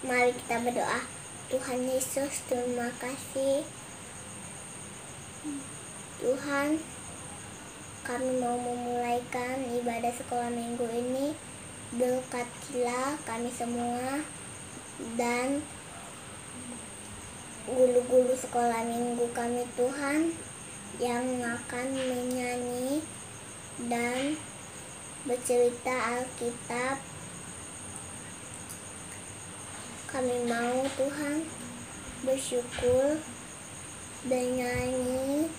Mari kita berdoa. Tuhan Yesus, terima kasih. Tuhan, kami mau memulaikan ibadah sekolah minggu ini. Berkatilah kami semua dan guru-guru sekolah minggu kami Tuhan, yang akan menyanyi dan bercerita Alkitab. Kami mau Tuhan bersyukur, bernyanyi,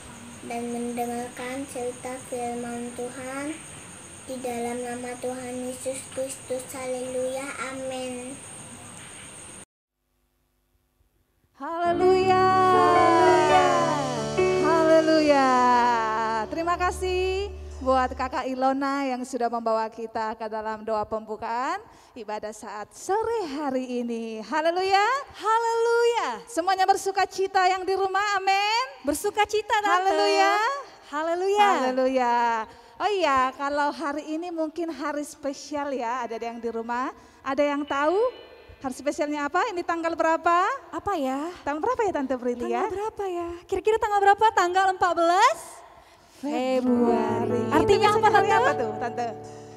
dan mendengarkan cerita firman Tuhan. Di dalam nama Tuhan Yesus Kristus, haleluya, amin. Haleluya. Haleluya. Terima kasih buat Kakak Ilona yang sudah membawa kita ke dalam doa pembukaan ibadah saat sore hari ini. Haleluya. Haleluya. Semuanya bersuka cita yang di rumah, amin. Bersuka cita, Tante. Haleluya. Haleluya. Haleluya. Oh iya, kalau hari ini mungkin hari spesial ya, ada yang di rumah, ada yang tahu hari spesialnya apa? Ini tanggal berapa? Apa ya? Tanggal berapa ya Tante Prilly ya? Tanggal berapa ya? Kira-kira tanggal berapa? Tanggal 14 Februari. Artinya apa, hari Tante? apa tuh Tante?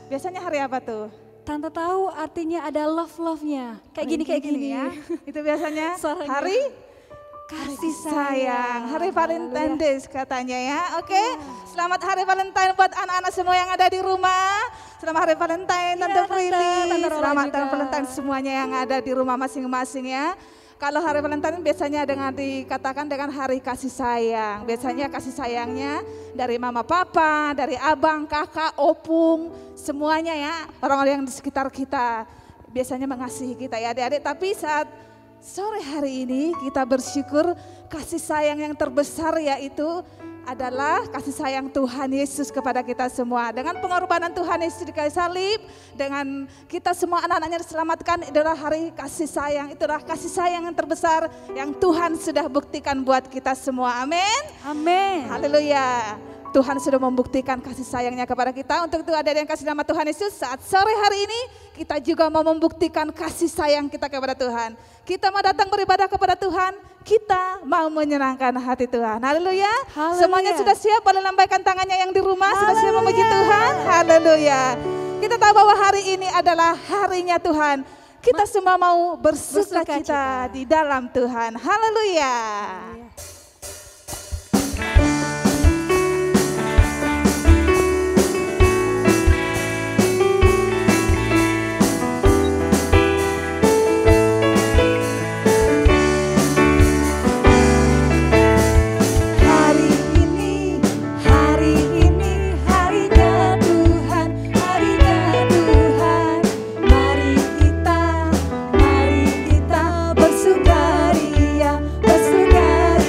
Biasanya hari apa tuh? Tante tahu artinya ada love-love-nya. Kayak gini, kayak gini. Ya. Itu biasanya Suaranya. hari kasih sayang, hari Valentine Day katanya ya. Oke, selamat hari Valentine buat anak-anak semua yang ada di rumah. Selamat hari Valentine Tante Prilly. Tante Rola Selamat juga. hari Valentine semuanya yang ada di rumah masing-masing ya. Kalau hari Valentine biasanya dengan dikatakan dengan hari kasih sayang. Biasanya kasih sayangnya dari mama papa, dari abang, kakak, opung, semuanya ya. Orang-orang yang di sekitar kita biasanya mengasihi kita ya adik-adik. Tapi saat sore hari ini kita bersyukur kasih sayang yang terbesar yaitu adalah kasih sayang Tuhan Yesus kepada kita semua. Dengan pengorbanan Tuhan Yesus di kayu salib, dengan kita semua anak-anaknya diselamatkan, itulah hari kasih sayang. Itulah kasih sayang yang terbesar yang Tuhan sudah buktikan buat kita semua. Amin. Amin. Haleluya. Tuhan sudah membuktikan kasih sayangnya kepada kita. Untuk itu ada yang kasih nama Tuhan Yesus, saat sore hari ini kita juga mau membuktikan kasih sayang kita kepada Tuhan. Kita mau datang beribadah kepada Tuhan, kita mau menyenangkan hati Tuhan. Haleluya. Semuanya sudah siap, boleh lambaikan tangannya yang di rumah, sudah siap memuji Tuhan. Haleluya. Kita tahu bahwa hari ini adalah harinya Tuhan. Kita semua mau bersuka cita di dalam Tuhan. Haleluya. Bersukaria, bersukaria.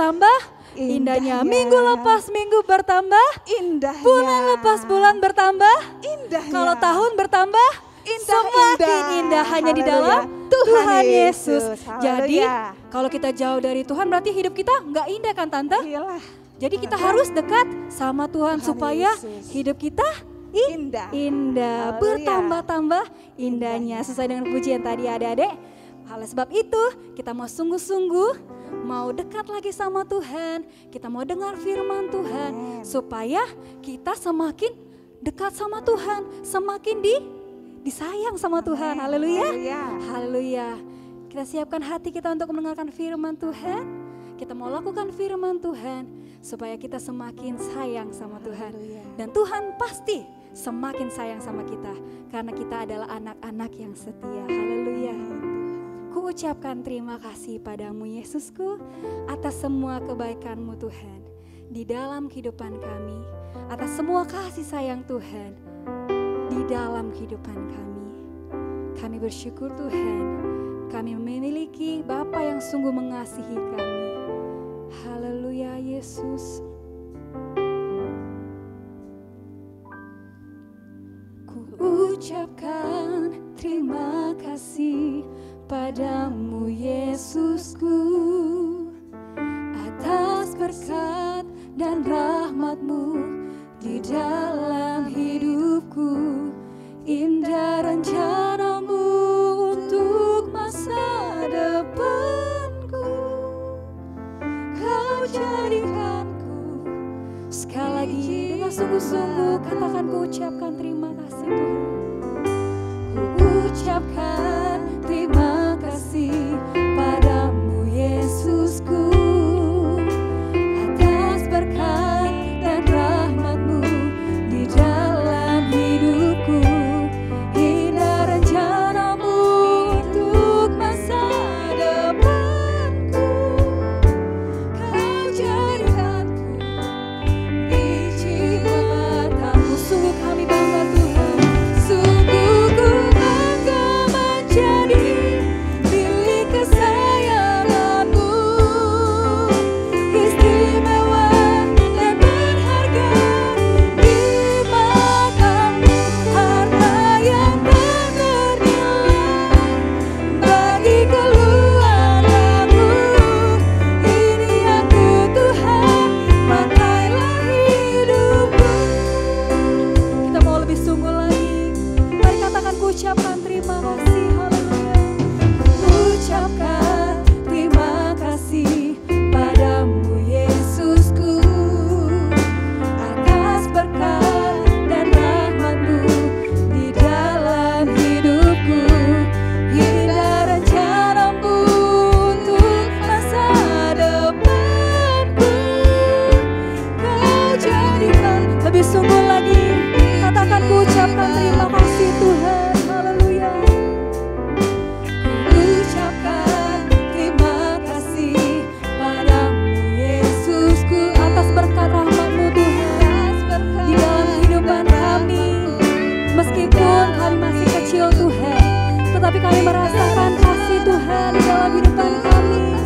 bertambah indahnya. Minggu lepas minggu bertambah indahnya. bulan lepas bulan bertambah indahnya. kalau tahun bertambah semakin indah hanya di dalam Tuhan Yesus. Jadi kalau kita jauh dari Tuhan berarti hidup kita nggak indah kan Tante? Iyalah. Jadi kita harus dekat sama Tuhan supaya hidup kita Indah. indah, bertambah-tambah indahnya sesuai dengan pujian tadi adik-adik. Oleh sebab itu kita mau sungguh-sungguh mau dekat lagi sama Tuhan, kita mau dengar firman Tuhan supaya kita semakin dekat sama Tuhan, semakin disayang sama Tuhan. Haleluya. Haleluya. Kita siapkan hati kita untuk mendengarkan firman Tuhan. Kita mau lakukan firman Tuhan supaya kita semakin sayang sama Tuhan. Dan Tuhan pasti semakin sayang sama kita karena kita adalah anak-anak yang setia. Haleluya. Ku ucapkan terima kasih padamu Yesusku atas semua kebaikan-Mu Tuhan di dalam kehidupan kami, atas semua kasih sayang Tuhan di dalam kehidupan kami. Kami bersyukur Tuhan, kami memiliki Bapa yang sungguh mengasihi kami. Haleluya Yesus. Ku ucapkan terima kasih padamu Yesusku atas berkat dan rahmat-Mu di dalam hidupku. Indah rencana-Mu untuk masa depanku. Kau jadikanku. Sekali lagi dengan sungguh-sungguh katakan ku ucapkan terima kasih Tuhan. Ku ucapkan terima kasih padamu Yesusku atas berkat dan rahmat-Mu di dalam hidupku. Indah rencana-Mu untuk masa depanku. Kau jadikanku biji matamu. Sungguh kami bangga Tuhan. Sungguh ku bangga menjadi milik kesayangan-Mu. Istimewa dan berharga di mata-Mu. Harta yang tak ternilai bagi keluarga-Mu. Ini aku Tuhan, pakailah hidupku. Kita mau lebih sungguh lagi. Mari katakan ku ucapkan terima kasih. Haleluya. Ku ucapkan terima kasih padamu Yesusku atas berkat dan rahmat-Mu di dalam hidupku. Indah rencana-Mu untuk masa depanku. Kau jadikan lebih sungguh lagi. Katakan ku ucapkan terima kasih Tuhan. Haleluya. Ku ucapkan terima kasih padamu Yesusku atas berkat rahmat-Mu Tuhan di dalam kehidupan kami. Meskipun kami masih kecil Tuhan, tetapi kami merasakan kasih Tuhan di dalam kehidupan kami.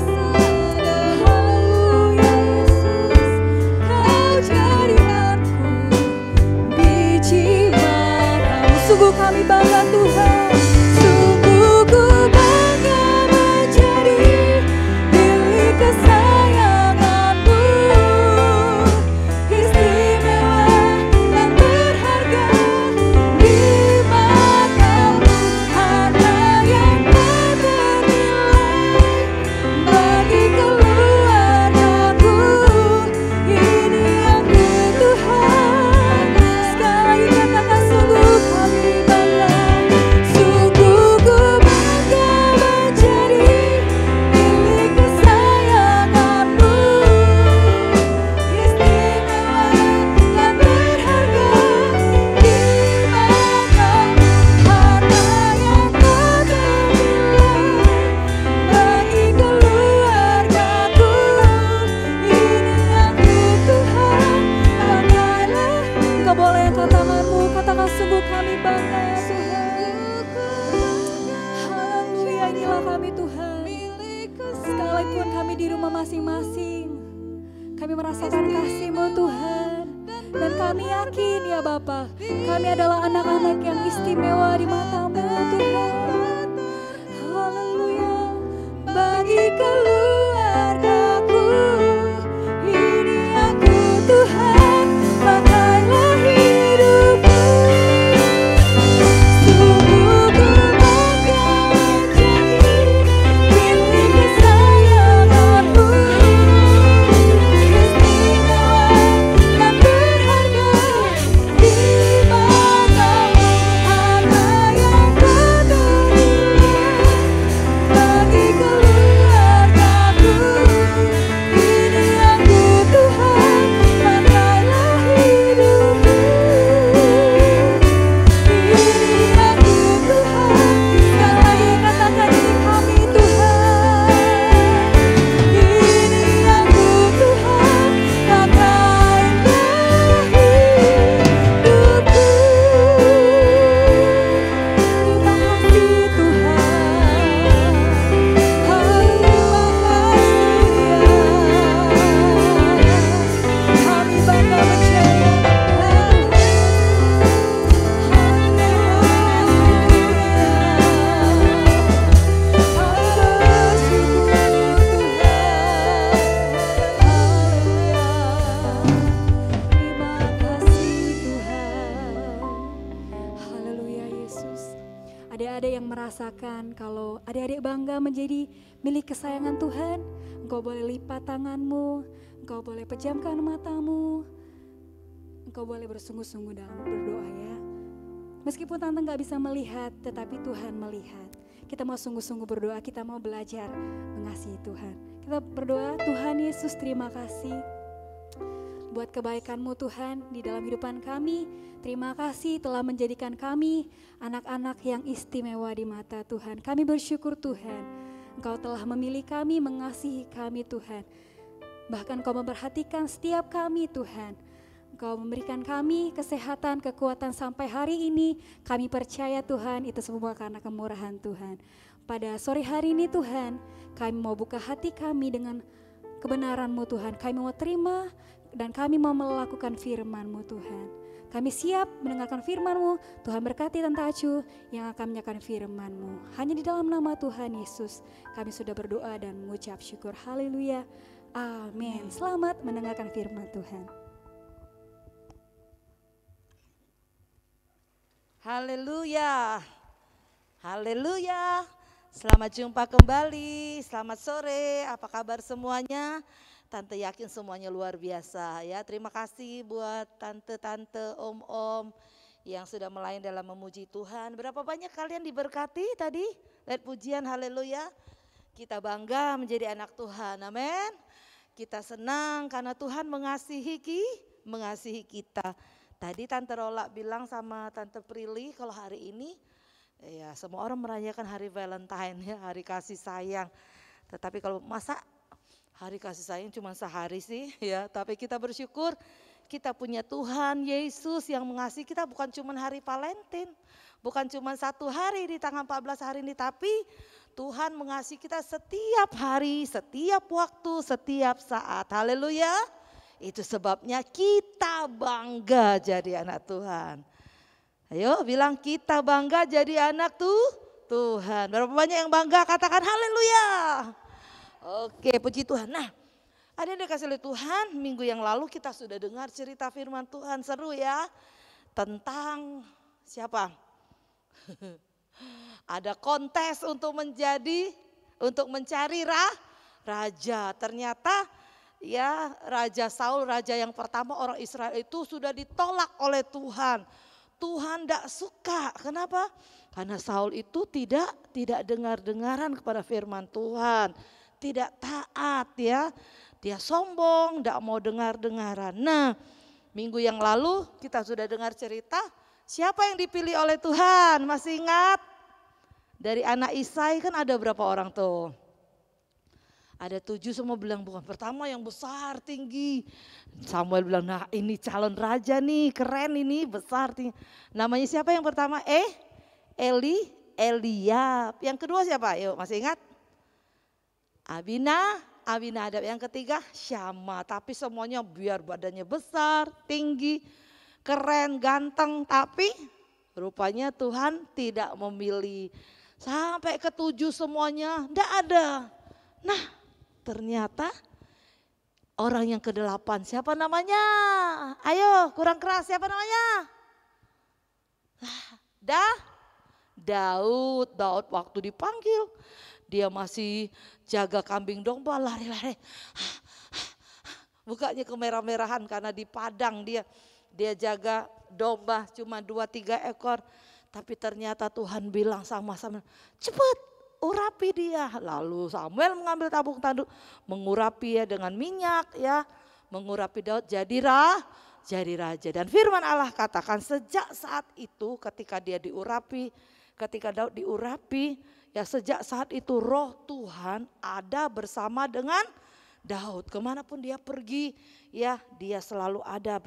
Haleluya Yesus. Kau jadikanku biji mata-Mu. Sungguh kami bangga Tuhan. Sungguh ku bangga menjadi milik kesayangan-Mu. Istimewa dan berharga di mata-Mu. Harta yang tak ternilai bagi keluarga-Ku. Ini aku Tuhan. Sekali lagi katakan sungguh kami bangga. Sungguh ku bangga menjadi milik kesayangan-Mu. Istimewa dan berharga di mata-Mu. Harta yang tak ternilai bagi keluarga-Ku. Ini aku Tuhan, pakailah. Engkau boleh angkat tanganmu, katakan sungguh kami bangga ya Tuhan. Haleluya, inilah kami Tuhan. Sekalipun kami di rumah masing-masing, Kami merasakan kasih-Mu Tuhan. Dan kami yakin ya Bapa, kami adalah anak-anak yang istimewa di mata-Mu Tuhan. Haleluya. Bagi keluargaku, ini aku Tuhan, pakailah hidupku. Sungguh ku bangga menjadi milik kesayangan-Mu. Istimewa dan berharga di mata-Mu, apa yang Kau terima bagi keluargaku. Ini aku Tuhan, pakailah hidupku. Ini aku Tuhan, sekali lagi katakan ini kami Tuhan. Ini aku Tuhan, pakailah hidupku. Terima kasih Tuhan. Terima kasih ya. Kami bangga percaya. Haleluya Yesus. Adik-adik yang merasakan kalau adik-adik bangga menjadi milik kesayangan Tuhan, Engkau boleh lipat tanganmu, Engkau boleh pejamkan matamu, Engkau boleh bersungguh-sungguh dalam berdoa ya. Meskipun Tante gak bisa melihat, tetapi Tuhan melihat. Kita mau sungguh-sungguh berdoa, kita mau belajar mengasihi Tuhan. Kita berdoa, Tuhan Yesus terima kasih buat kebaikan-Mu Tuhan di dalam hidupan kami. Terima kasih telah menjadikan kami anak-anak yang istimewa di mata Tuhan. Kami bersyukur Tuhan, Engkau telah memilih kami, mengasihi kami Tuhan. Bahkan Engkau memperhatikan setiap kami Tuhan. Engkau memberikan kami kesehatan, kekuatan sampai hari ini. Kami percaya Tuhan, itu semua karena kemurahan Tuhan. Pada sore hari ini Tuhan, kami mau buka hati kami dengan kebenaran-Mu Tuhan. Kami mau terima dan kami mau melakukan firman-Mu Tuhan. Kami siap mendengarkan firman-Mu. Tuhan berkati Tante Acu yang akan menyampaikan firman-Mu. Hanya di dalam nama Tuhan Yesus kami sudah berdoa dan mengucap syukur. Haleluya. Amin. Selamat mendengarkan firman Tuhan. Haleluya. Haleluya. Selamat jumpa kembali. Selamat sore. Apa kabar semuanya? Tante yakin semuanya luar biasa ya. Terima kasih buat tante-tante, om-om yang sudah melayani dalam memuji Tuhan. Berapa banyak kalian diberkati tadi? Lihat pujian, haleluya. Kita bangga menjadi anak Tuhan, amin. Kita senang karena Tuhan mengasihi kita. Tadi Tante Rola bilang sama Tante Prilly kalau hari ini ya semua orang merayakan hari Valentine ya, hari kasih sayang. Tetapi kalau masa hari kasih sayang cuma sehari sih ya, tapi kita bersyukur kita punya Tuhan Yesus yang mengasihi kita bukan cuma hari Valentine, bukan cuma satu hari di tanggal 14 hari ini, tapi Tuhan mengasihi kita setiap hari, setiap waktu, setiap saat. Haleluya. Itu sebabnya kita bangga jadi anak Tuhan. Ayo bilang kita bangga jadi anak Tuhan. Berapa banyak yang bangga katakan haleluya. Oke puji Tuhan. Nah ada yang dikasih oleh Tuhan minggu yang lalu kita sudah dengar cerita firman Tuhan seru ya. Tentang siapa? Ada kontes untuk mencari raja. Ternyata ya Raja Saul, raja yang pertama orang Israel itu sudah ditolak oleh Tuhan. Tuhan tidak suka. Kenapa? Karena Saul itu tidak dengar-dengaran kepada firman Tuhan. Tidak taat ya. Dia sombong, tidak mau dengar-dengaran. Nah minggu yang lalu kita sudah dengar cerita. Siapa yang dipilih oleh Tuhan? Masih ingat? Dari anak Isai kan ada berapa orang tuh? Ada 7 semua bilang bukan pertama yang besar tinggi. Samuel bilang nah ini calon raja nih keren ini besar tinggi. Namanya siapa yang pertama? Eliab. Yang kedua siapa? Yuk masih ingat? Abinadab. Yang ketiga Syama. Tapi semuanya biar badannya besar, tinggi, keren, ganteng. Tapi rupanya Tuhan tidak memilih. Sampai ke-7 semuanya tidak ada. Nah ternyata orang yang ke-8 siapa namanya? Ayo kurang keras, siapa namanya? Daud. Daud waktu dipanggil dia masih jaga kambing domba, lari-lari. Mukanya kemerah-merahan karena di padang dia jaga domba cuma 2-3 ekor. Tapi ternyata Tuhan bilang sama Samuel, cepat urapi dia. Lalu Samuel mengambil tabung tanduk, mengurapi ya dengan minyak ya, mengurapi Daud jadi raja. Dan firman Allah katakan sejak saat itu ketika dia diurapi, ketika Daud diurapi, ya sejak saat itu roh Tuhan ada bersama dengan Daud. Kemanapun dia pergi ya dia selalu ada,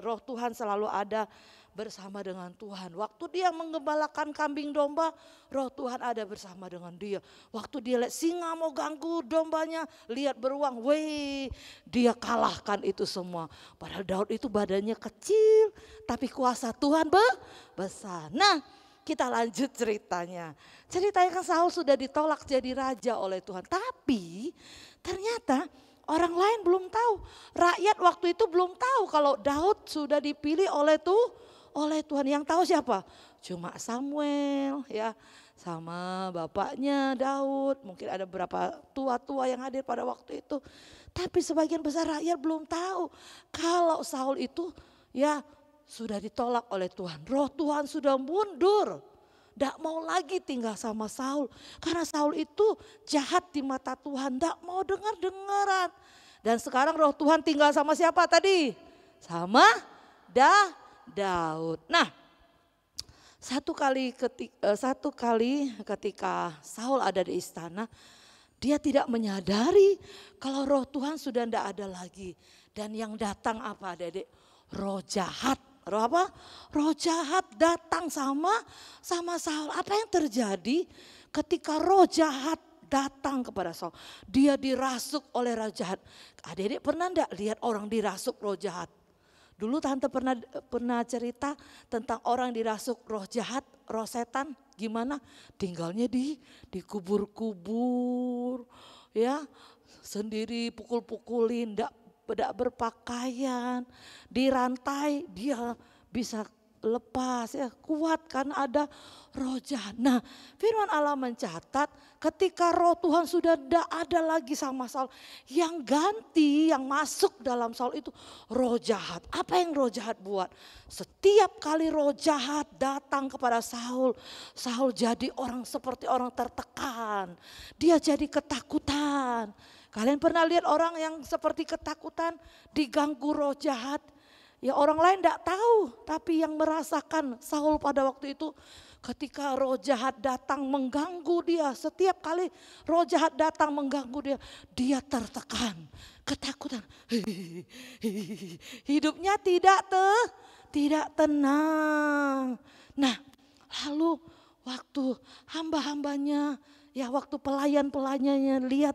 roh Tuhan selalu ada bersama dengan Tuhan. Waktu dia menggembalakan kambing domba, roh Tuhan ada bersama dengan dia. Waktu dia lihat singa mau ganggu dombanya, lihat beruang, dia kalahkan itu semua. Padahal Daud itu badannya kecil, tapi kuasa Tuhan besar. Nah kita lanjut ceritanya. Ceritanya kan Saul sudah ditolak jadi raja oleh Tuhan. Tapi ternyata orang lain belum tahu. Rakyat waktu itu belum tahu kalau Daud sudah dipilih oleh Tuhan. Yang tahu siapa? Cuma Samuel ya, sama bapaknya Daud. Mungkin ada beberapa tua-tua yang hadir pada waktu itu. Tapi sebagian besar rakyat belum tahu kalau Saul itu ya sudah ditolak oleh Tuhan. Roh Tuhan sudah mundur. Tidak mau lagi tinggal sama Saul. Karena Saul itu jahat di mata Tuhan. Tidak mau dengar-dengaran. Dan sekarang roh Tuhan tinggal sama siapa tadi? Sama Daud. Nah, satu kali ketika Saul ada di istana, dia tidak menyadari kalau roh Tuhan sudah tidak ada lagi. Dan yang datang apa adik-adik? Roh jahat. Roh apa? Roh jahat datang sama Saul. Apa yang terjadi ketika roh jahat datang kepada Saul? Dia dirasuk oleh roh jahat. Adik-adik pernah enggak lihat orang dirasuk roh jahat? Dulu tante pernah cerita tentang orang dirasuk roh jahat, roh setan. Gimana? Tinggalnya di kubur-kubur, ya, sendiri pukul-pukulin, tidak berpakaian, dirantai, dia bisa lepas ya, kuat karena ada roh jahat. Nah, firman Allah mencatat ketika roh Tuhan sudah tidak ada lagi sama Saul, yang ganti, yang masuk dalam Saul itu roh jahat. Apa yang roh jahat buat? Setiap kali roh jahat datang kepada Saul, Saul jadi orang seperti orang tertekan. Dia jadi ketakutan. Kalian pernah lihat orang yang seperti ketakutan, diganggu roh jahat? Ya orang lain tidak tahu, tapi yang merasakan Saul pada waktu itu ketika roh jahat datang mengganggu dia. Setiap kali roh jahat datang mengganggu dia tertekan, ketakutan. Hidupnya tidak tenang. Nah lalu waktu hamba-hambanya, ya waktu pelayan-pelayannya lihat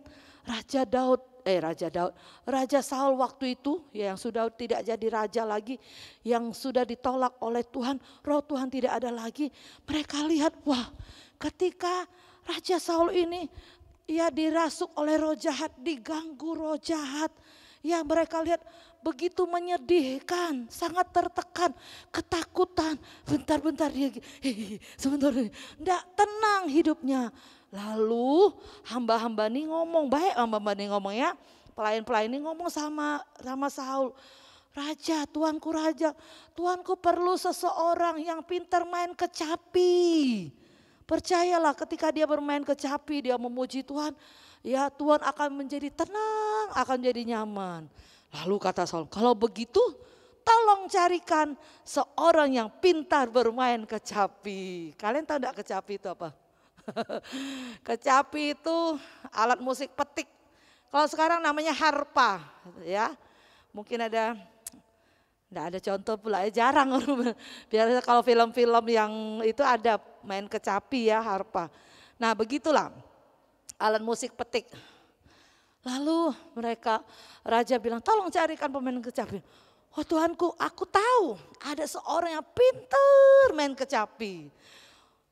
Raja Saul waktu itu ya, yang sudah tidak jadi raja lagi, yang sudah ditolak oleh Tuhan, roh Tuhan tidak ada lagi. Mereka lihat, wah, ketika Raja Saul ini ya dirasuk oleh roh jahat, diganggu roh jahat. Ya mereka lihat begitu menyedihkan, sangat tertekan, ketakutan. Bentar-bentar dia, sebentar, enggak tenang hidupnya. Lalu hamba-hamba ini ngomong, baik hamba-hamba ini ngomong ya, pelayan-pelayan ini ngomong sama Saul. Raja, tuanku perlu seseorang yang pintar main kecapi. Percayalah ketika dia bermain kecapi, dia memuji Tuhan, ya Tuhan akan menjadi tenang, akan jadi nyaman. Lalu kata Saul, kalau begitu tolong carikan seorang yang pintar bermain kecapi. Kalian tahu enggak kecapi itu apa? Kecapi itu alat musik petik. Kalau sekarang namanya harpa, ya. Mungkin enggak ada contoh pula, ya jarang. Biasanya kalau film-film yang itu ada main kecapi ya, harpa. Nah begitulah alat musik petik. Lalu raja bilang, tolong carikan pemain kecapi. Oh Tuanku, aku tahu ada seorang yang pintar main kecapi.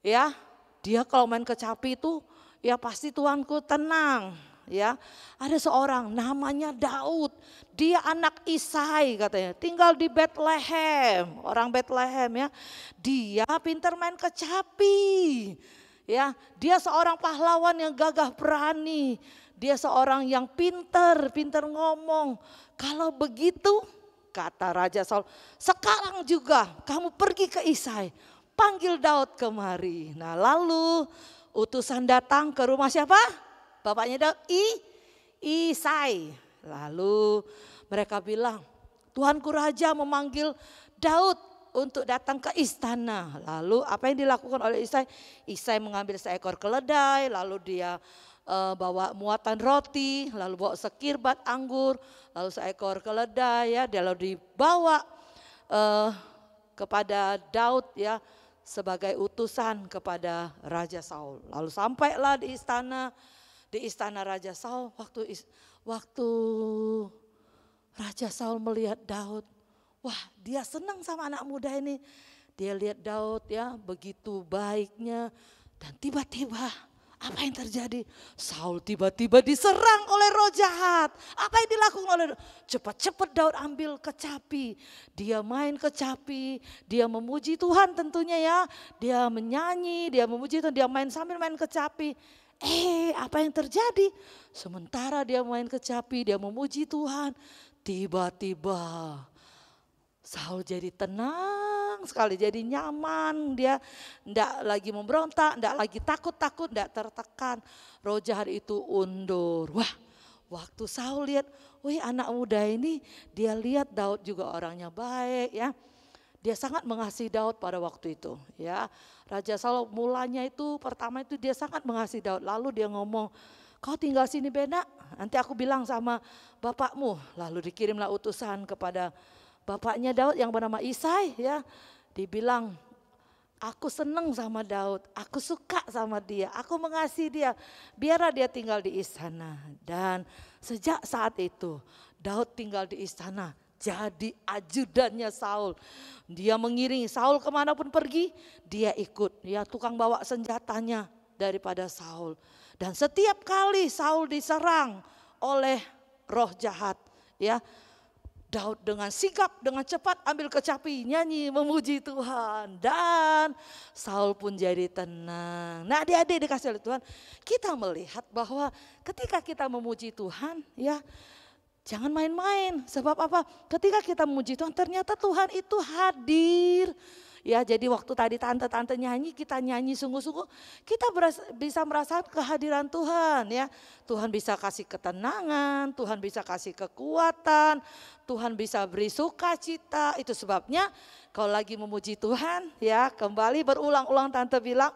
Ya, dia kalau main kecapi itu ya pasti Tuanku tenang. Ya, ada seorang namanya Daud. Dia anak Isai katanya, tinggal di Bethlehem, orang Bethlehem ya. Dia pintar main kecapi. Ya, dia seorang pahlawan yang gagah berani. Dia seorang yang pintar ngomong. Kalau begitu, kata Raja Saul, sekarang juga kamu pergi ke Isai, panggil Daud kemari. Nah lalu utusan datang ke rumah siapa? Bapaknya Daud, Isai. Lalu mereka bilang, Tuanku Raja memanggil Daud untuk datang ke istana. Lalu apa yang dilakukan oleh Isai? Isai mengambil seekor keledai, lalu dia bawa muatan roti, lalu bawa sekirbat anggur, lalu seekor keledai ya, lalu dibawa kepada Daud ya sebagai utusan kepada Raja Saul. Lalu sampailah di istana Raja Saul. Waktu Raja Saul melihat Daud, wah dia senang sama anak muda ini. Dia lihat Daud ya begitu baiknya, dan tiba-tiba apa yang terjadi? Saul tiba-tiba diserang oleh roh jahat. Apa yang dilakukan oleh cepat-cepat Daud ambil kecapi. Dia main kecapi, dia memuji Tuhan tentunya ya. Dia menyanyi, dia memuji Tuhan, dia sambil main kecapi. Apa yang terjadi? Sementara dia main kecapi, dia memuji Tuhan. Tiba-tiba Saul jadi tenang sekali, jadi nyaman, dia enggak lagi memberontak, enggak lagi takut-takut, enggak tertekan. Roh jahat itu undur. Wah, waktu Saul lihat, wih anak muda ini, dia lihat Daud juga orangnya baik ya. Dia sangat mengasihi Daud pada waktu itu ya. Raja Saul mulanya itu, pertama itu dia sangat mengasihi Daud. Lalu dia ngomong, kau tinggal sini Bena, nanti aku bilang sama bapakmu. Lalu dikirimlah utusan kepada bapaknya Daud yang bernama Isai ya, dibilang aku senang sama Daud, aku suka sama dia, aku mengasihi dia, biarlah dia tinggal di istana. Dan sejak saat itu Daud tinggal di istana, jadi ajudannya Saul. Dia mengiringi Saul kemanapun pergi, dia ikut, ya tukang bawa senjatanya daripada Saul. Dan setiap kali Saul diserang oleh roh jahat ya, Daud dengan sigap, dengan cepat ambil kecapi, nyanyi, memuji Tuhan. Dan Saul pun jadi tenang. Nah adik-adik dikasih oleh Tuhan, kita melihat bahwa ketika kita memuji Tuhan ya, jangan main-main. Sebab apa? Ketika kita memuji Tuhan ternyata Tuhan itu hadir. Ya, jadi waktu tadi tante-tante nyanyi, kita nyanyi sungguh-sungguh, kita bisa merasakan kehadiran Tuhan ya. Tuhan bisa kasih ketenangan, Tuhan bisa kasih kekuatan, Tuhan bisa beri sukacita. Itu sebabnya kalau lagi memuji Tuhan ya, kembali berulang-ulang tante bilang,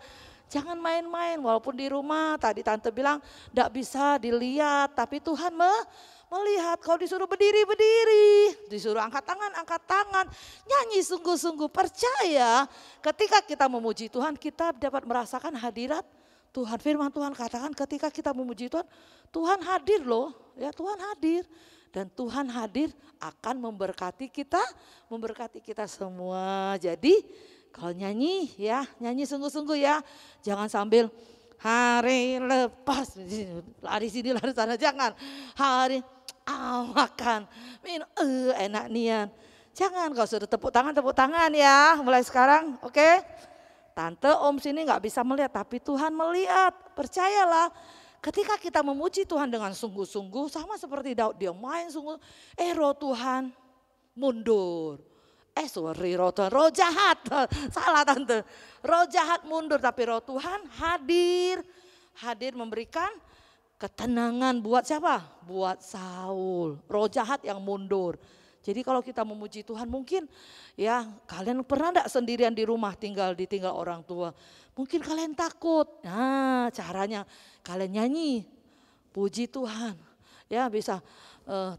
jangan main-main. Walaupun di rumah tadi tante bilang enggak bisa dilihat, tapi Tuhan melihat. Kau disuruh berdiri, disuruh angkat tangan, nyanyi sungguh-sungguh. Percaya ketika kita memuji Tuhan, kita dapat merasakan hadirat Tuhan. Firman Tuhan katakan ketika kita memuji Tuhan, Tuhan hadir loh. Ya Tuhan hadir. Dan Tuhan hadir akan memberkati kita semua. Jadi kalau nyanyi ya, nyanyi sungguh-sungguh ya. Jangan sambil hari lepas, lari sini lari sana, jangan. Hari makan, minum, enak nian. Jangan, kau suruh tepuk tangan ya mulai sekarang, oke? Tante om sini nggak bisa melihat, tapi Tuhan melihat. Percayalah, ketika kita memuji Tuhan dengan sungguh-sungguh, sama seperti Daud, dia main sungguh, roh Tuhan mundur. Roh jahat, salah tante. Roh jahat mundur, tapi roh Tuhan hadir memberikan ketenangan buat siapa? Buat Saul, roh jahat yang mundur. Jadi kalau kita memuji Tuhan mungkin ya kalian pernah enggak sendirian di rumah ditinggal orang tua. Mungkin kalian takut, nah caranya kalian nyanyi, puji Tuhan. Ya bisa,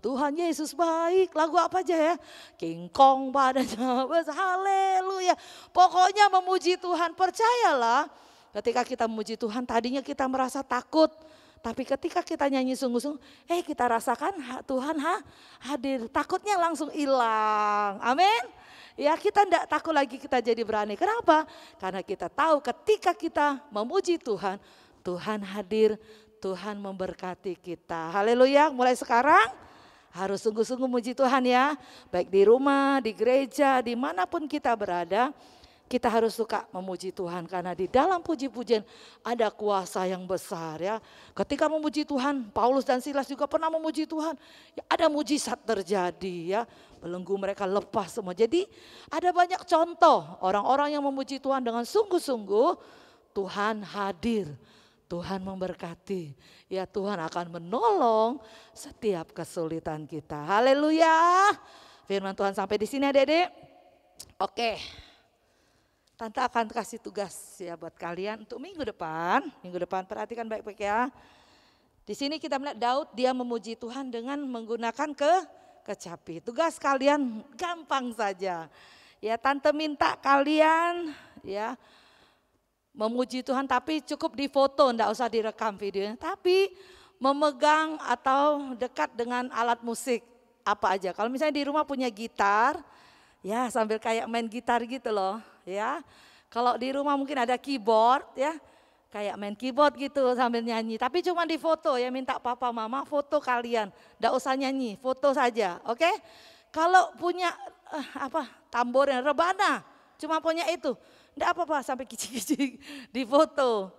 Tuhan Yesus baik, lagu apa aja ya. King Kong padanya, haleluya. Pokoknya memuji Tuhan, percayalah ketika kita memuji Tuhan tadinya kita merasa takut. Tapi ketika kita nyanyi sungguh-sungguh, kita rasakan Tuhan hadir. Takutnya langsung hilang. Amin. Ya, kita tidak takut lagi, kita jadi berani. Kenapa? Karena kita tahu ketika kita memuji Tuhan, Tuhan hadir, Tuhan memberkati kita. Haleluya. Mulai sekarang harus sungguh-sungguh muji Tuhan ya. Baik di rumah, di gereja, dimanapun kita berada. Kita harus suka memuji Tuhan karena di dalam puji-pujian ada kuasa yang besar ya. Ketika memuji Tuhan, Paulus dan Silas juga pernah memuji Tuhan. Ya, ada mujizat terjadi ya. Belenggu mereka lepas semua. Jadi ada banyak contoh orang-orang yang memuji Tuhan dengan sungguh-sungguh. Tuhan hadir, Tuhan memberkati. Ya, Tuhan akan menolong setiap kesulitan kita. Haleluya. Firman Tuhan sampai di sini adik-adik. Oke. Tante akan kasih tugas ya buat kalian untuk minggu depan. Minggu depan perhatikan baik-baik ya. Di sini kita melihat Daud, dia memuji Tuhan dengan menggunakan kecapi. Tugas kalian gampang saja. Ya, Tante minta kalian ya memuji Tuhan tapi cukup difoto, enggak usah direkam videonya. Tapi memegang atau dekat dengan alat musik apa aja. Kalau misalnya di rumah punya gitar, ya sambil kayak main gitar gitu loh ya. Kalau di rumah mungkin ada keyboard ya, kayak main keyboard gitu sambil nyanyi. Tapi cuma di foto ya, minta papa mama foto kalian. Nggak usah nyanyi, foto saja, oke? Kalau punya tambor yang rebana, cuma punya itu. Nggak apa-apa sampai kicik-kicik di foto.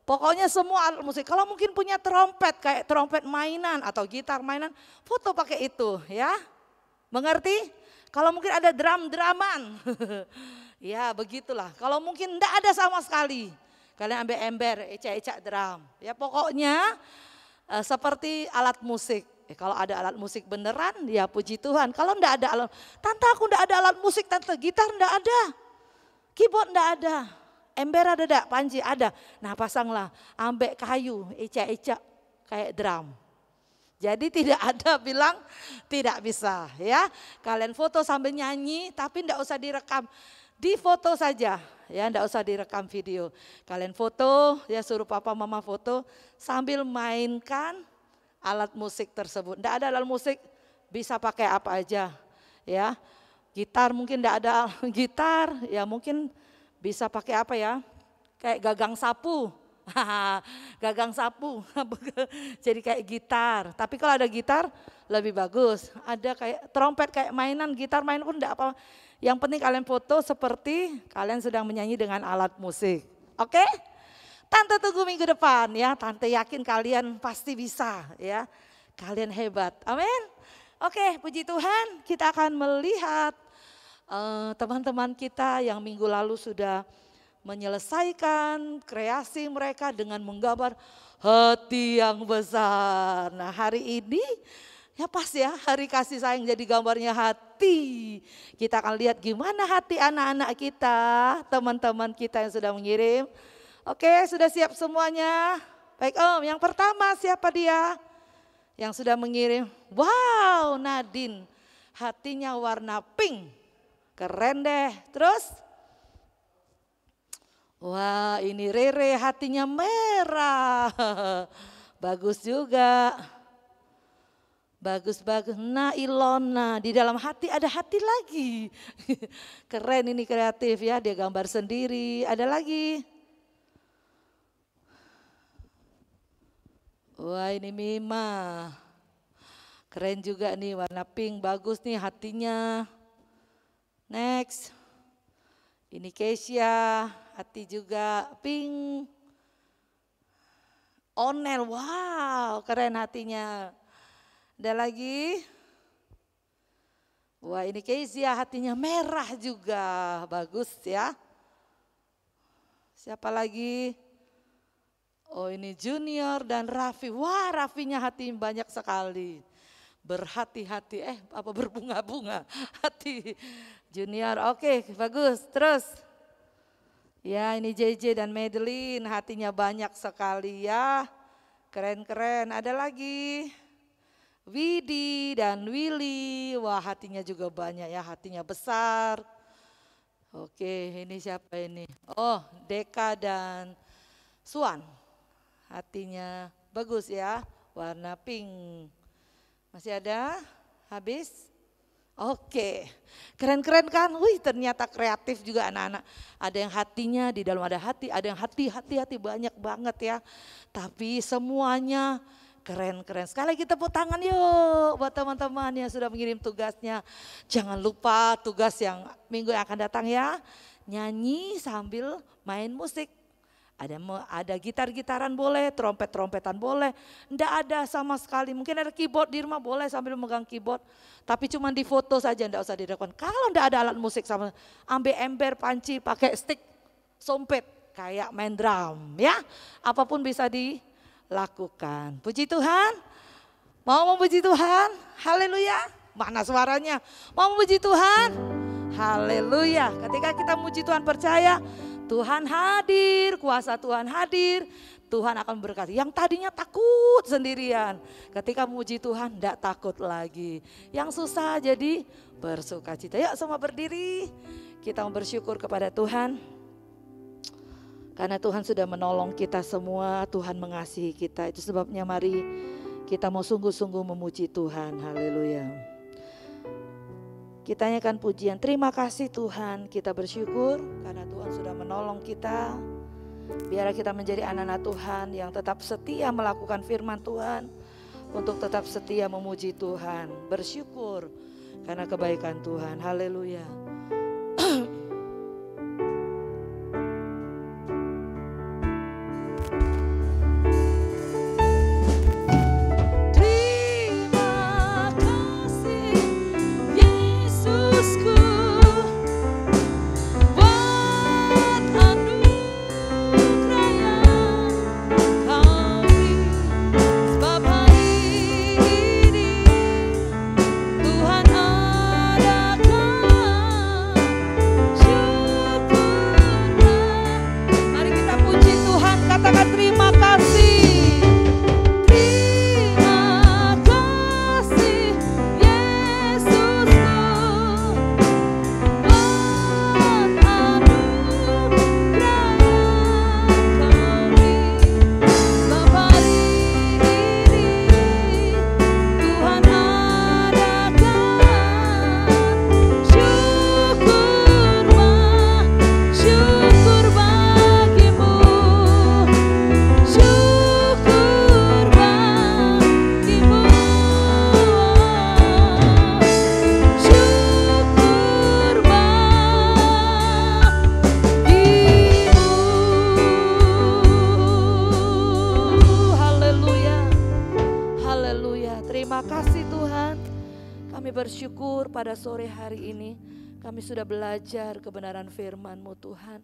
Pokoknya semua alat musik. Kalau mungkin punya trompet, kayak trompet mainan atau gitar mainan, foto pakai itu ya. Mengerti? Kalau mungkin ada drum-druman, ya begitulah. Kalau mungkin enggak ada sama sekali, kalian ambil ember, ecak-ecak drum. Ya pokoknya seperti alat musik. Kalau ada alat musik beneran, ya puji Tuhan. Kalau enggak ada alat, tante aku enggak ada alat musik, tante gitar enggak ada, keyboard enggak ada, ember ada enggak, panji ada. Nah pasanglah, ambek kayu, ecak-ecak kayak drum. Jadi tidak ada bilang tidak bisa ya. Kalian foto sambil nyanyi tapi enggak usah direkam. Di foto saja ya, enggak usah direkam video. Kalian foto ya, suruh papa mama foto sambil mainkan alat musik tersebut. Enggak ada alat musik bisa pakai apa aja ya. Gitar mungkin enggak ada gitar ya, mungkin bisa pakai apa ya? Kayak gagang sapu. Gagang sapu jadi kayak gitar. Tapi kalau ada gitar lebih bagus. Ada kayak trompet kayak mainan, gitar main pun enggak apa. Yang penting kalian foto seperti kalian sedang menyanyi dengan alat musik. Oke? Tante tunggu minggu depan ya. Tante yakin kalian pasti bisa ya. Kalian hebat. Amin. Oke, puji Tuhan, kita akan melihat teman-teman kita yang minggu lalu sudah menyelesaikan kreasi mereka dengan menggambar hati yang besar. Nah hari ini ya pas ya, hari kasih sayang jadi gambarnya hati. Kita akan lihat gimana hati anak-anak kita, teman-teman kita yang sudah mengirim. Oke, sudah siap semuanya? Baik Om, yang pertama siapa dia? Yang sudah mengirim. Wow, Nadine, hatinya warna pink. Keren deh. Terus? Wah, ini Rere hatinya merah. Bagus juga. Bagus-bagus. Nah, Ilona, di dalam hati ada hati lagi. Keren ini, kreatif ya, dia gambar sendiri. Ada lagi. Wah, ini Mima. Keren juga nih, warna pink, bagus nih hatinya. Next. Ini Keisha, hati juga pink. Onel, wow keren hatinya. Ada lagi. Wah ini Keisha, hatinya merah juga, bagus ya. Siapa lagi? Oh ini Junior dan Raffi. Wah Raffinya hati banyak sekali. Berhati-hati, berbunga-bunga hati. Junior, oke, bagus. Terus, ya ini JJ dan Madeline, hatinya banyak sekali ya. Keren-keren. Ada lagi, Widi dan Willy, wah hatinya juga banyak ya, hatinya besar. Oke, ini siapa ini? Oh, Deka dan Suan, hatinya Bagus ya, warna pink. Masih ada? Habis? Oke, keren-keren kan? Wih, ternyata kreatif juga anak-anak. Ada yang hatinya, di dalam ada hati, ada yang hati banyak banget ya. Tapi semuanya keren-keren. Sekali kita tepuk tangan yuk buat teman-teman yang sudah mengirim tugasnya. Jangan lupa tugas yang minggu yang akan datang ya. Nyanyi sambil main musik. Ada gitar-gitaran boleh, trompet-trompetan boleh. Enggak ada sama sekali. Mungkin ada keyboard di rumah boleh sambil megang keyboard. Tapi cuma di foto saja, enggak usah dilakukan. Kalau enggak ada alat musik sama, ambil ember, panci, pakai stick, sompet. Kayak main drum ya. Apapun bisa dilakukan. Puji Tuhan. Mau memuji Tuhan? Haleluya. Mana suaranya? Mau memuji Tuhan? Haleluya. Ketika kita memuji Tuhan percaya, Tuhan hadir, kuasa Tuhan hadir, Tuhan akan berkati. Yang tadinya takut sendirian, ketika memuji Tuhan tidak takut lagi. Yang susah jadi bersukacita. Yuk semua berdiri, kita mau bersyukur kepada Tuhan. Karena Tuhan sudah menolong kita semua, Tuhan mengasihi kita. Itu sebabnya mari kita mau sungguh-sungguh memuji Tuhan. Haleluya. Kita nyanyikan pujian, terima kasih Tuhan, kita bersyukur karena Tuhan sudah menolong kita. Biar kita menjadi anak-anak Tuhan yang tetap setia melakukan firman Tuhan. Untuk tetap setia memuji Tuhan, bersyukur karena kebaikan Tuhan. Haleluya. Bersyukur pada sore hari ini kami sudah belajar kebenaran firman-Mu Tuhan.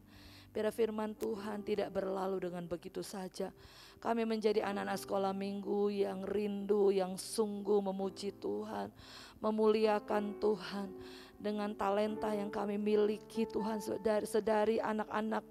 Biar firman Tuhan tidak berlalu dengan begitu saja. Kami menjadi anak-anak sekolah minggu yang rindu, yang sungguh memuji Tuhan, memuliakan Tuhan dengan talenta yang kami miliki Tuhan. Sedari anak-anak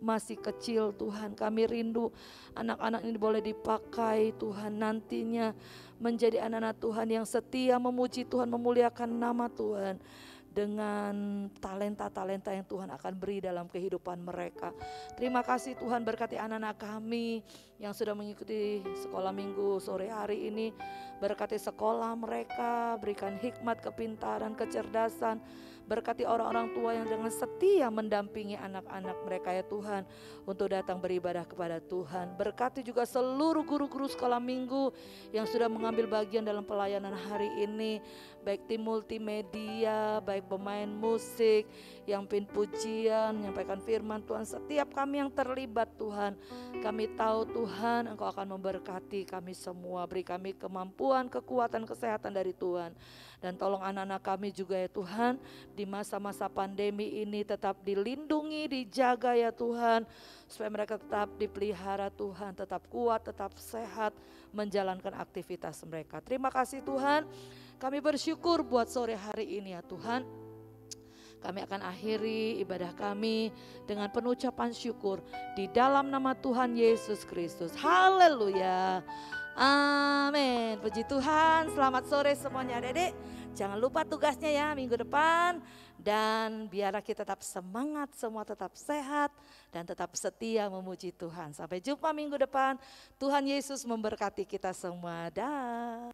masih kecil Tuhan, kami rindu anak-anak ini boleh dipakai Tuhan nantinya menjadi anak-anak Tuhan yang setia memuji Tuhan, memuliakan nama Tuhan dengan talenta-talenta yang Tuhan akan beri dalam kehidupan mereka. Terima kasih Tuhan, berkati anak-anak kami yang sudah mengikuti sekolah minggu sore hari ini. Berkati sekolah mereka, berikan hikmat, kepintaran, kecerdasan. Berkati orang-orang tua yang dengan setia mendampingi anak-anak mereka ya Tuhan, untuk datang beribadah kepada Tuhan. Berkati juga seluruh guru-guru sekolah minggu yang sudah mengambil bagian dalam pelayanan hari ini. Baik tim multimedia, baik pemain musik, yang pimpin pujian, menyampaikan firman Tuhan. Setiap kami yang terlibat Tuhan, kami tahu Tuhan Engkau akan memberkati kami semua. Beri kami kemampuan, kekuatan, kesehatan dari Tuhan. Dan tolong anak-anak kami juga ya Tuhan, di masa-masa pandemi ini tetap dilindungi, dijaga ya Tuhan. Supaya mereka tetap dipelihara Tuhan, tetap kuat, tetap sehat, menjalankan aktivitas mereka. Terima kasih Tuhan, kami bersyukur buat sore hari ini ya Tuhan. Kami akan akhiri ibadah kami dengan penucapan syukur di dalam nama Tuhan Yesus Kristus. Haleluya. Amin. puji Tuhan, selamat sore semuanya adik-adik. Jangan lupa tugasnya ya minggu depan. Dan biarlah kita tetap semangat, semua tetap sehat dan tetap setia memuji Tuhan. Sampai jumpa minggu depan. Tuhan Yesus memberkati kita semua. Dah.